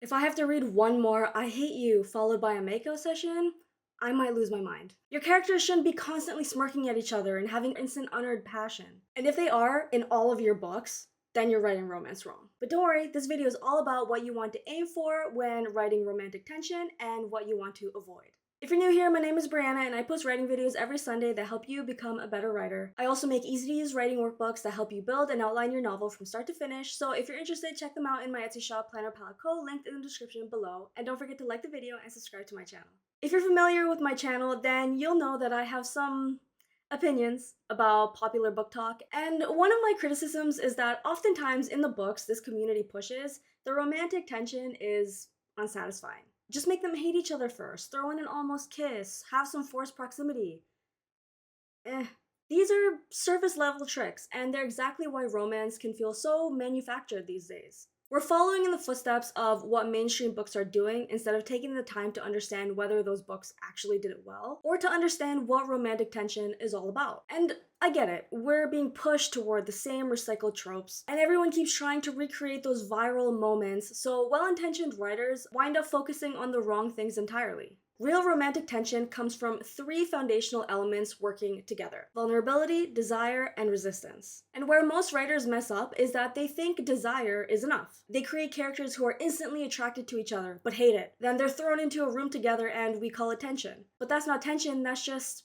If I have to read one more I hate you followed by a makeout session, I might lose my mind. Your characters shouldn't be constantly smirking at each other and having instant unearned passion. And if they are in all of your books, then you're writing romance wrong. But don't worry, this video is all about what you want to aim for when writing romantic tension and what you want to avoid. If you're new here, my name is Brianna and I post writing videos every Sunday that help you become a better writer. I also make easy to use writing workbooks that help you build and outline your novel from start to finish, so if you're interested, check them out in my Etsy shop, Planner Palette Co, linked in the description below, and don't forget to like the video and subscribe to my channel. If you're familiar with my channel, then you'll know that I have some opinions about popular book talk, and one of my criticisms is that oftentimes in the books this community pushes, the romantic tension is unsatisfying. Just make them hate each other first, throw in an almost kiss, have some forced proximity. These are surface level tricks, and they're exactly why romance can feel so manufactured these days. We're following in the footsteps of what mainstream books are doing instead of taking the time to understand whether those books actually did it well, or to understand what romantic tension is all about. And I get it, we're being pushed toward the same recycled tropes, and everyone keeps trying to recreate those viral moments, so well-intentioned writers wind up focusing on the wrong things entirely. Real romantic tension comes from three foundational elements working together: vulnerability, desire, and resistance. And where most writers mess up is that they think desire is enough. They create characters who are instantly attracted to each other, but hate it. Then they're thrown into a room together and we call it tension. But that's not tension, that's just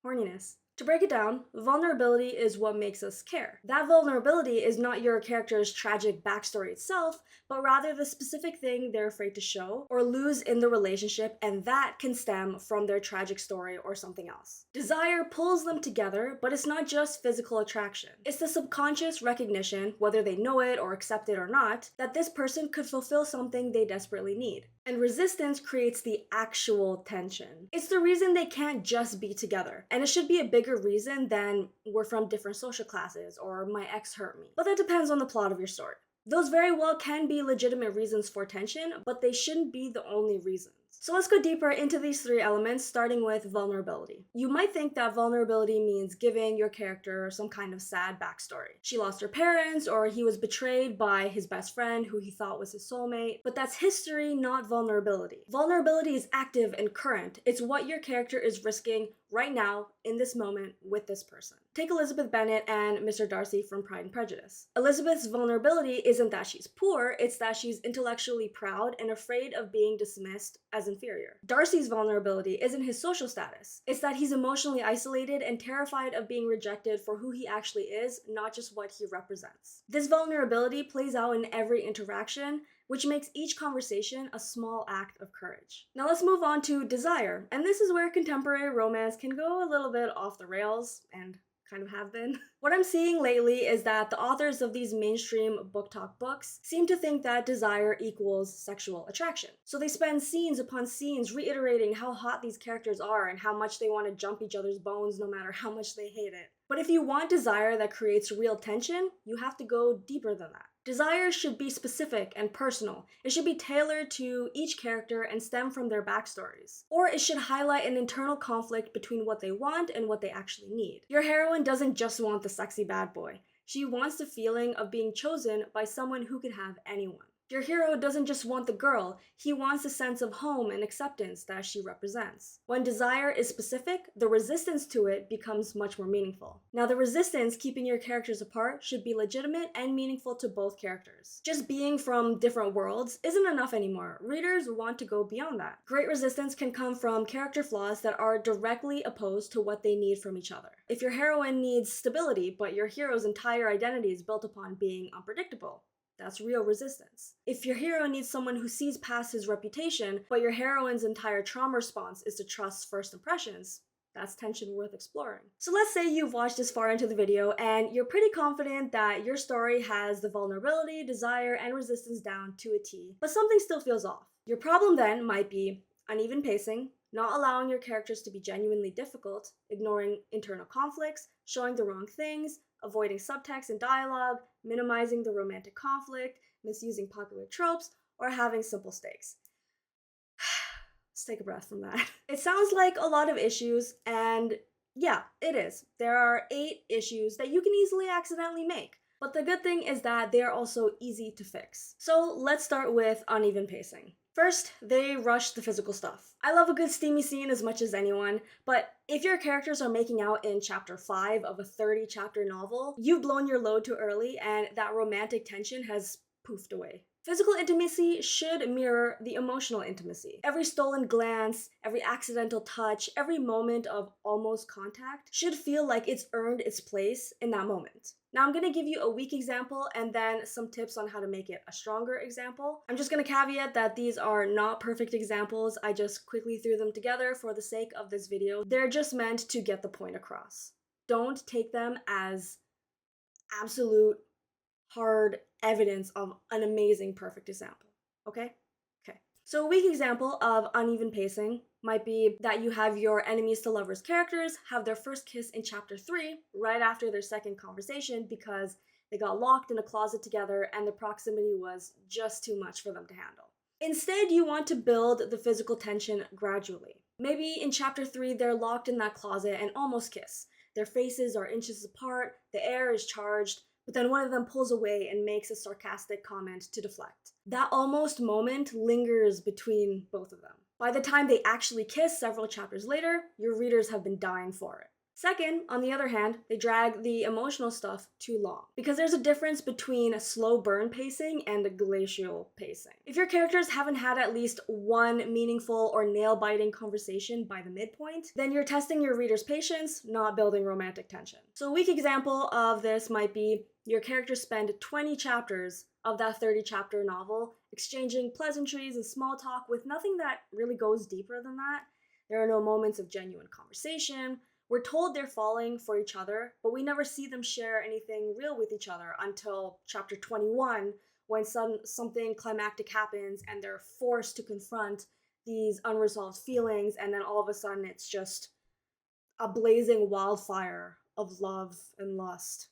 horniness. To break it down, vulnerability is what makes us care. That vulnerability is not your character's tragic backstory itself, but rather the specific thing they're afraid to show or lose in the relationship, and that can stem from their tragic story or something else. Desire pulls them together, but it's not just physical attraction. It's the subconscious recognition, whether they know it or accept it or not, that this person could fulfill something they desperately need. And resistance creates the actual tension. It's the reason they can't just be together, and it should be a bigger reason than we're from different social classes or my ex hurt me. But that depends on the plot of your story. Those very well can be legitimate reasons for tension, but they shouldn't be the only reasons. So let's go deeper into these three elements, starting with vulnerability. You might think that vulnerability means giving your character some kind of sad backstory. She lost her parents, or he was betrayed by his best friend who he thought was his soulmate, but that's history, not vulnerability. Vulnerability is active and current. It's what your character is risking right now, in this moment, with this person. Take Elizabeth Bennet and Mr. Darcy from Pride and Prejudice. Elizabeth's vulnerability isn't that she's poor, it's that she's intellectually proud and afraid of being dismissed as inferior. Darcy's vulnerability isn't his social status, it's that he's emotionally isolated and terrified of being rejected for who he actually is, not just what he represents. This vulnerability plays out in every interaction, which makes each conversation a small act of courage. Now let's move on to desire, and this is where contemporary romance can go a little bit off the rails, and kind of have been. What I'm seeing lately is that the authors of these mainstream book talk books seem to think that desire equals sexual attraction. So they spend scenes upon scenes reiterating how hot these characters are and how much they want to jump each other's bones no matter how much they hate it. But if you want desire that creates real tension, you have to go deeper than that. Desire should be specific and personal. It should be tailored to each character and stem from their backstories. Or it should highlight an internal conflict between what they want and what they actually need. Your heroine doesn't just want the sexy bad boy. She wants the feeling of being chosen by someone who could have anyone. Your hero doesn't just want the girl, he wants a sense of home and acceptance that she represents. When desire is specific, the resistance to it becomes much more meaningful. Now, the resistance keeping your characters apart should be legitimate and meaningful to both characters. Just being from different worlds isn't enough anymore. Readers want to go beyond that. Great resistance can come from character flaws that are directly opposed to what they need from each other. If your heroine needs stability, but your hero's entire identity is built upon being unpredictable, that's real resistance. If your hero needs someone who sees past his reputation, but your heroine's entire trauma response is to trust first impressions, that's tension worth exploring. So let's say you've watched this far into the video and you're pretty confident that your story has the vulnerability, desire, and resistance down to a T, but something still feels off. Your problem then might be uneven pacing, not allowing your characters to be genuinely difficult, ignoring internal conflicts, showing the wrong things, avoiding subtext and dialogue, minimizing the romantic conflict, misusing popular tropes, or having simple stakes. Let's take a breath from that. It sounds like a lot of issues, and yeah, it is. There are 8 issues that you can easily accidentally make. But the good thing is that they are also easy to fix. So let's start with uneven pacing. First, they rush the physical stuff. I love a good steamy scene as much as anyone, but if your characters are making out in chapter 5 of a 30 chapter novel, you've blown your load too early and that romantic tension has poofed away. Physical intimacy should mirror the emotional intimacy. Every stolen glance, every accidental touch, every moment of almost contact should feel like it's earned its place in that moment. Now I'm gonna give you a weak example and then some tips on how to make it a stronger example. I'm just gonna caveat that these are not perfect examples. I just quickly threw them together for the sake of this video. They're just meant to get the point across. Don't take them as absolute hard evidence of an amazing perfect example. Okay? Okay. So a weak example of uneven pacing might be that you have your enemies to lovers characters have their first kiss in chapter 3 right after their second conversation because they got locked in a closet together and the proximity was just too much for them to handle. Instead, you want to build the physical tension gradually. Maybe in chapter 3 they're locked in that closet and almost kiss. Their faces are inches apart, the air is charged, but then one of them pulls away and makes a sarcastic comment to deflect. That almost moment lingers between both of them. By the time they actually kiss several chapters later, your readers have been dying for it. Second, on the other hand, they drag the emotional stuff too long. Because there's a difference between slow burn pacing and glacial pacing. If your characters haven't had at least one meaningful or nail-biting conversation by the midpoint, then you're testing your readers' patience, not building romantic tension. So a weak example of this might be your characters spend 20 chapters of that 30 chapter novel exchanging pleasantries and small talk with nothing that really goes deeper than that. There are no moments of genuine conversation. We're told they're falling for each other, but we never see them share anything real with each other until chapter 21, when something climactic happens and they're forced to confront these unresolved feelings, and then all of a sudden it's just a blazing wildfire of love and lust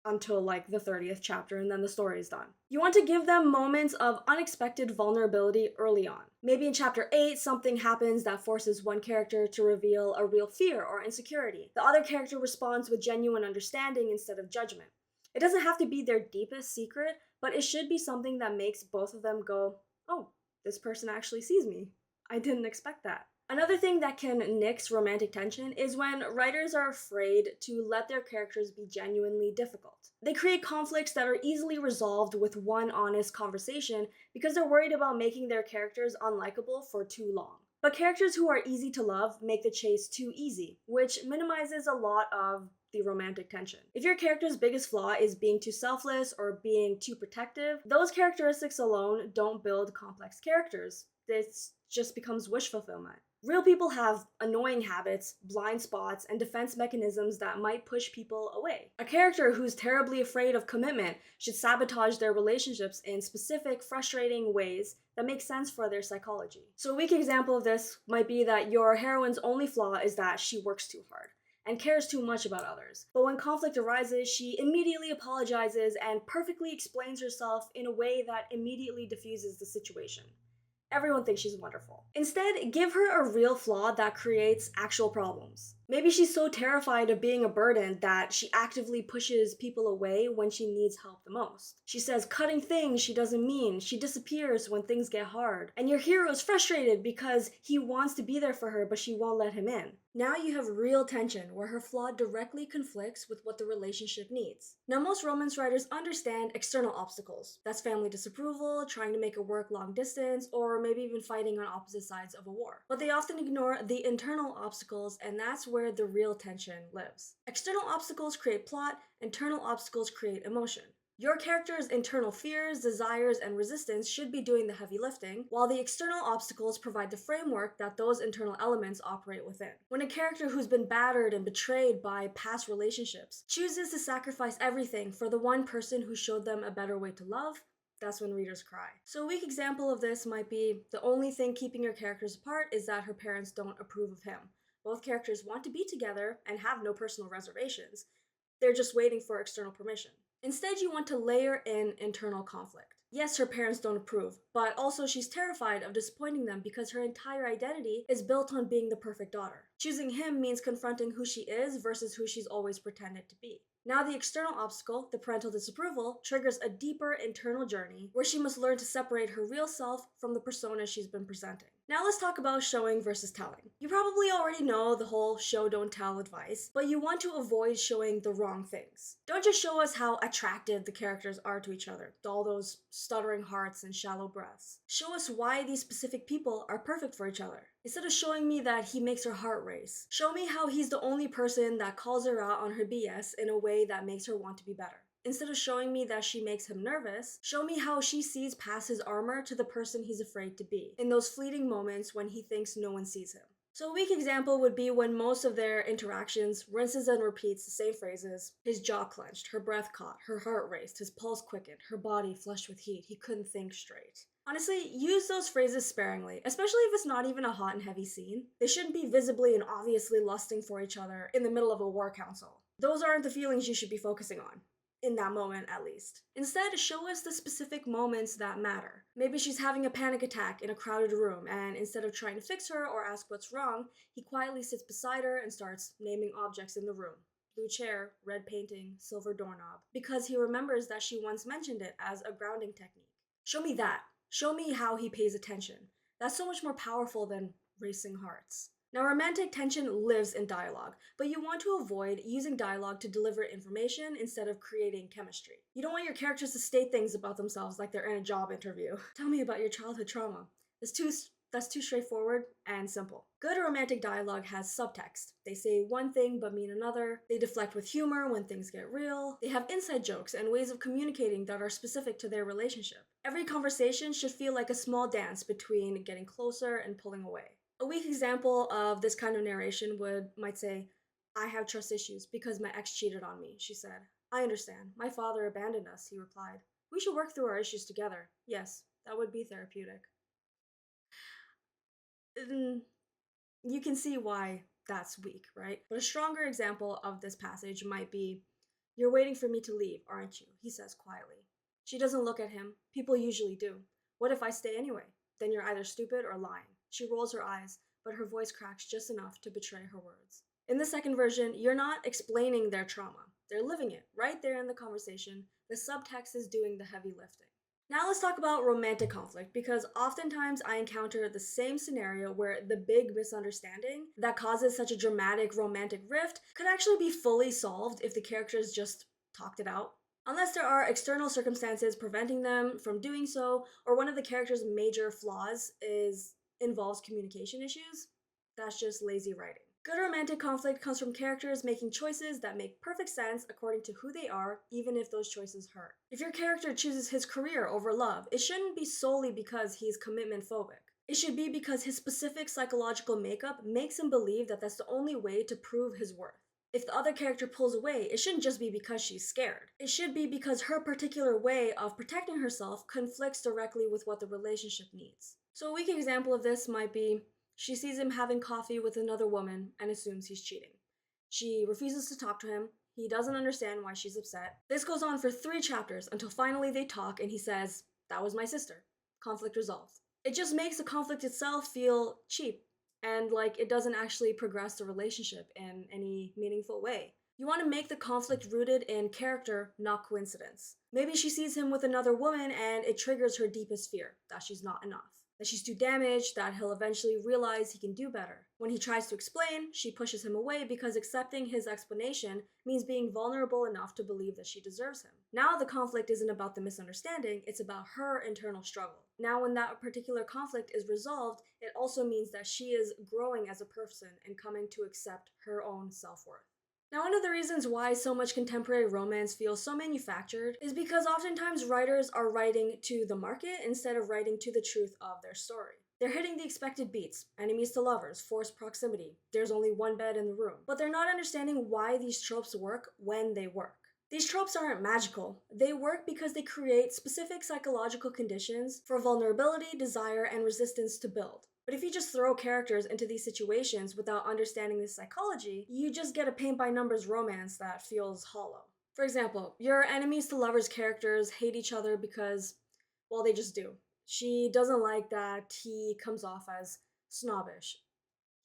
until like the 30th chapter, and then the story is done. You want to give them moments of unexpected vulnerability early on. Maybe in chapter 8, something happens that forces one character to reveal a real fear or insecurity. The other character responds with genuine understanding instead of judgment. It doesn't have to be their deepest secret, but it should be something that makes both of them go, oh, this person actually sees me. I didn't expect that. Another thing that can nix romantic tension is when writers are afraid to let their characters be genuinely difficult. They create conflicts that are easily resolved with one honest conversation because they're worried about making their characters unlikable for too long. But characters who are easy to love make the chase too easy, which minimizes a lot of the romantic tension. If your character's biggest flaw is being too selfless or being too protective, those characteristics alone don't build complex characters. This just becomes wish fulfillment. Real people have annoying habits, blind spots, and defense mechanisms that might push people away. A character who's terribly afraid of commitment should sabotage their relationships in specific, frustrating ways that make sense for their psychology. So a weak example of this might be that your heroine's only flaw is that she works too hard and cares too much about others. But when conflict arises, she immediately apologizes and perfectly explains herself in a way that immediately diffuses the situation. Everyone thinks she's wonderful. Instead, give her a real flaw that creates actual problems. Maybe she's so terrified of being a burden that she actively pushes people away when she needs help the most. She says cutting things she doesn't mean. She disappears when things get hard. And your hero is frustrated because he wants to be there for her, but she won't let him in. Now you have real tension where her flaw directly conflicts with what the relationship needs. Now most romance writers understand external obstacles. That's family disapproval, trying to make it work long distance, or maybe even fighting on opposite sides of a war. But they often ignore the internal obstacles, and that's where the real tension lives. External obstacles create plot, internal obstacles create emotion. Your character's internal fears, desires, and resistance should be doing the heavy lifting, while the external obstacles provide the framework that those internal elements operate within. When a character who's been battered and betrayed by past relationships chooses to sacrifice everything for the one person who showed them a better way to love, that's when readers cry. So a weak example of this might be the only thing keeping your characters apart is that her parents don't approve of him. Both characters want to be together and have no personal reservations. They're just waiting for external permission. Instead, you want to layer in internal conflict. Yes, her parents don't approve, but also she's terrified of disappointing them because her entire identity is built on being the perfect daughter. Choosing him means confronting who she is versus who she's always pretended to be. Now, the external obstacle, the parental disapproval, triggers a deeper internal journey where she must learn to separate her real self from the persona she's been presenting. Now, let's talk about showing versus telling. You probably already know the whole show don't tell advice, but you want to avoid showing the wrong things. Don't just show us how attractive the characters are to each other, all those stuttering hearts and shallow breaths. Show us why these specific people are perfect for each other. Instead of showing me that he makes her heart race, show me how he's the only person that calls her out on her BS in a way that makes her want to be better. Instead of showing me that she makes him nervous, show me how she sees past his armor to the person he's afraid to be, in those fleeting moments when he thinks no one sees him. So a weak example would be when most of their interactions rinses and repeats the same phrases. His jaw clenched, her breath caught, her heart raced, his pulse quickened, her body flushed with heat, he couldn't think straight. Honestly, use those phrases sparingly, especially if it's not even a hot and heavy scene. They shouldn't be visibly and obviously lusting for each other in the middle of a war council. Those aren't the feelings you should be focusing on. In that moment, at least. Instead, show us the specific moments that matter. Maybe she's having a panic attack in a crowded room, and instead of trying to fix her or ask what's wrong, he quietly sits beside her and starts naming objects in the room. Blue chair, red painting, silver doorknob, because he remembers that she once mentioned it as a grounding technique. Show me that. Show me how he pays attention. That's so much more powerful than racing hearts. Now, romantic tension lives in dialogue, but you want to avoid using dialogue to deliver information instead of creating chemistry. You don't want your characters to state things about themselves like they're in a job interview. Tell me about your childhood trauma. That's too straightforward and simple. Good romantic dialogue has subtext. They say one thing but mean another. They deflect with humor when things get real. They have inside jokes and ways of communicating that are specific to their relationship. Every conversation should feel like a small dance between getting closer and pulling away. A weak example of this kind of narration might say, I have trust issues because my ex cheated on me, she said. I understand. My father abandoned us, he replied. We should work through our issues together. Yes, that would be therapeutic. You can see why that's weak, right? But a stronger example of this passage might be, You're waiting for me to leave, aren't you? He says quietly. She doesn't look at him. People usually do. What if I stay anyway? Then you're either stupid or lying. She rolls her eyes, but her voice cracks just enough to betray her words. In the second version, you're not explaining their trauma. They're living it, right there in the conversation. The subtext is doing the heavy lifting. Now let's talk about romantic conflict, because oftentimes I encounter the same scenario where the big misunderstanding that causes such a dramatic romantic rift could actually be fully solved if the characters just talked it out. Unless there are external circumstances preventing them from doing so, or one of the characters' major flaws involves communication issues, that's just lazy writing. Good romantic conflict comes from characters making choices that make perfect sense according to who they are, even if those choices hurt. If your character chooses his career over love, it shouldn't be solely because he's commitment phobic. It should be because his specific psychological makeup makes him believe that that's the only way to prove his worth. If the other character pulls away, it shouldn't just be because she's scared. It should be because her particular way of protecting herself conflicts directly with what the relationship needs. So a weak example of this might be, she sees him having coffee with another woman and assumes he's cheating. She refuses to talk to him. He doesn't understand why she's upset. This goes on for 3 chapters until finally they talk and he says, "That was my sister." Conflict resolved. It just makes the conflict itself feel cheap and like it doesn't actually progress the relationship in any meaningful way. You want to make the conflict rooted in character, not coincidence. Maybe she sees him with another woman and it triggers her deepest fear, that she's not enough. That she's too damaged, that he'll eventually realize he can do better. When he tries to explain, she pushes him away because accepting his explanation means being vulnerable enough to believe that she deserves him. Now the conflict isn't about the misunderstanding, it's about her internal struggle. Now when that particular conflict is resolved, it also means that she is growing as a person and coming to accept her own self-worth. Now, one of the reasons why so much contemporary romance feels so manufactured is because oftentimes writers are writing to the market instead of writing to the truth of their story. They're hitting the expected beats, enemies to lovers, forced proximity, there's only one bed in the room. But they're not understanding why these tropes work when they work. These tropes aren't magical. They work because they create specific psychological conditions for vulnerability, desire, and resistance to build. But if you just throw characters into these situations without understanding the psychology, you just get a paint-by-numbers romance that feels hollow. For example, your enemies to lovers characters hate each other because, well, they just do. She doesn't like that he comes off as snobbish.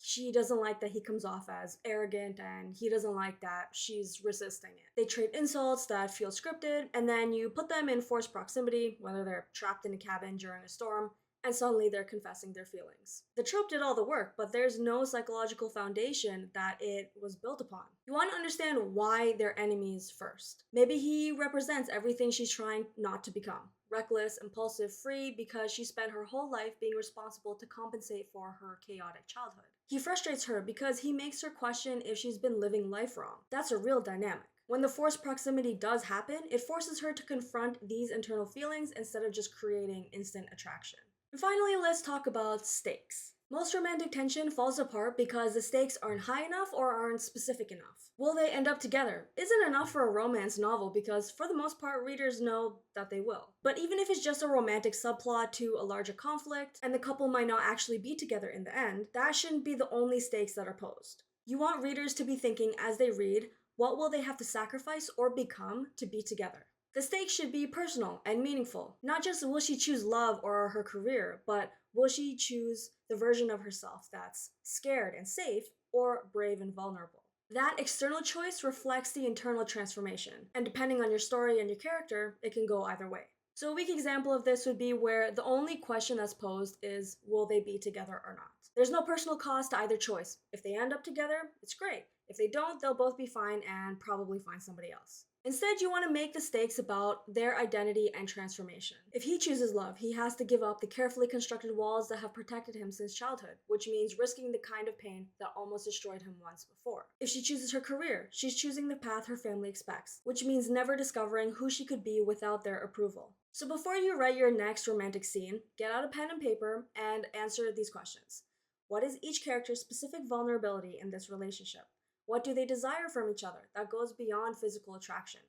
She doesn't like that he comes off as arrogant, and he doesn't like that she's resisting it. They trade insults that feel scripted, and then you put them in forced proximity, whether they're trapped in a cabin during a storm, and suddenly they're confessing their feelings. The trope did all the work, but there's no psychological foundation that it was built upon. You want to understand why they're enemies first. Maybe he represents everything she's trying not to become. Reckless, impulsive, free, because she spent her whole life being responsible to compensate for her chaotic childhood. He frustrates her because he makes her question if she's been living life wrong. That's a real dynamic. When the forced proximity does happen, it forces her to confront these internal feelings instead of just creating instant attraction. And finally, let's talk about stakes. Most romantic tension falls apart because the stakes aren't high enough or aren't specific enough. Will they end up together? Isn't enough for a romance novel because, for the most part, readers know that they will. But even if it's just a romantic subplot to a larger conflict, and the couple might not actually be together in the end, that shouldn't be the only stakes that are posed. You want readers to be thinking as they read, what will they have to sacrifice or become to be together? The stakes should be personal and meaningful. Not just will she choose love or her career, but will she choose the version of herself that's scared and safe or brave and vulnerable? That external choice reflects the internal transformation, and depending on your story and your character, it can go either way. So a weak example of this would be where the only question that's posed is, will they be together or not? There's no personal cost to either choice. If they end up together, it's great. If they don't, they'll both be fine and probably find somebody else. Instead, you want to make the stakes about their identity and transformation. If he chooses love, he has to give up the carefully constructed walls that have protected him since childhood, which means risking the kind of pain that almost destroyed him once before. If she chooses her career, she's choosing the path her family expects, which means never discovering who she could be without their approval. So before you write your next romantic scene, get out a pen and paper and answer these questions. What is each character's specific vulnerability in this relationship? What do they desire from each other that goes beyond physical attraction?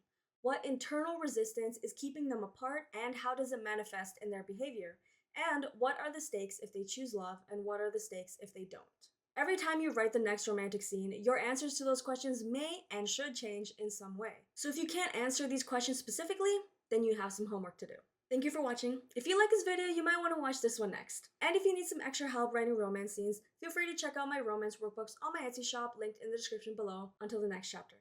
What internal resistance is keeping them apart, and how does it manifest in their behavior? And what are the stakes if they choose love, and what are the stakes if they don't? Every time you write the next romantic scene, your answers to those questions may and should change in some way. So if you can't answer these questions specifically, then you have some homework to do. Thank you for watching. If you like this video, you might want to watch this one next. And if you need some extra help writing romance scenes, feel free to check out my romance workbooks on my Etsy shop linked in the description below. Until the next chapter.